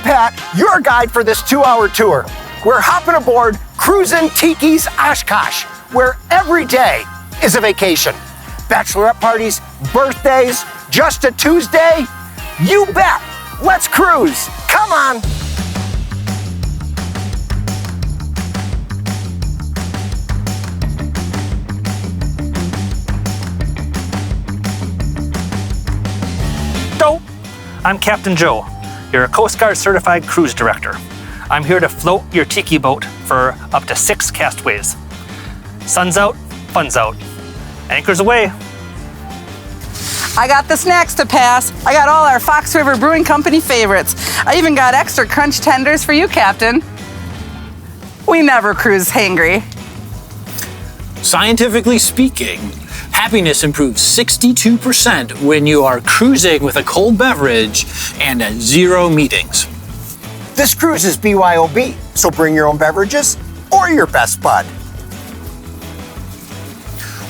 Pat, your guide for this 2-hour tour. We're hopping aboard Cruisin Tikis Oshkosh, where every day is a vacation. Bachelorette parties, birthdays, just a Tuesday? You bet! Let's cruise! Come on! So, I'm Captain Joe, your Coast Guard certified cruise director. I'm here to float your tiki boat for up to 6 castaways. Sun's out, fun's out. Anchors away. I got the snacks to pass. I got all our Fox River Brewing Company favorites. I even got extra crunch tenders for you, Captain. We never cruise hangry. Scientifically speaking, happiness improves 62% when you are cruising with a cold beverage and at 0 meetings. This cruise is BYOB, so bring your own beverages or your best bud.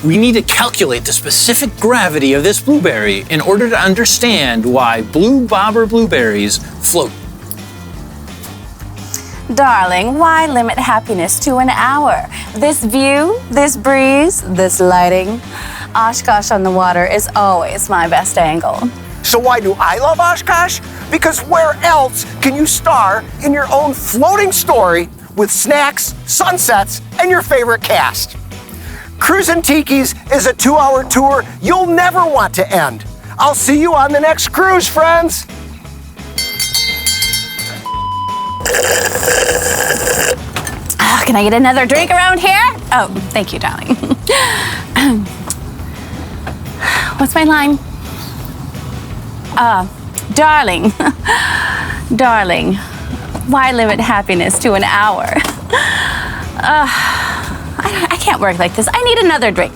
We need to calculate the specific gravity of this blueberry in order to understand why blue bobber blueberries float. Darling, why limit happiness to an hour? This view, this breeze, this lighting. Oshkosh on the water is always my best angle. So why do I love Oshkosh? Because where else can you star in your own floating story with snacks, sunsets, and your favorite cast? Cruisin Tikis is a 2-hour tour you'll never want to end. I'll see you on the next cruise, friends. Oh, can I get another drink around here? Oh, thank you, darling. What's my line? Darling, darling, why limit happiness to an hour? I can't work like this. I need another drink.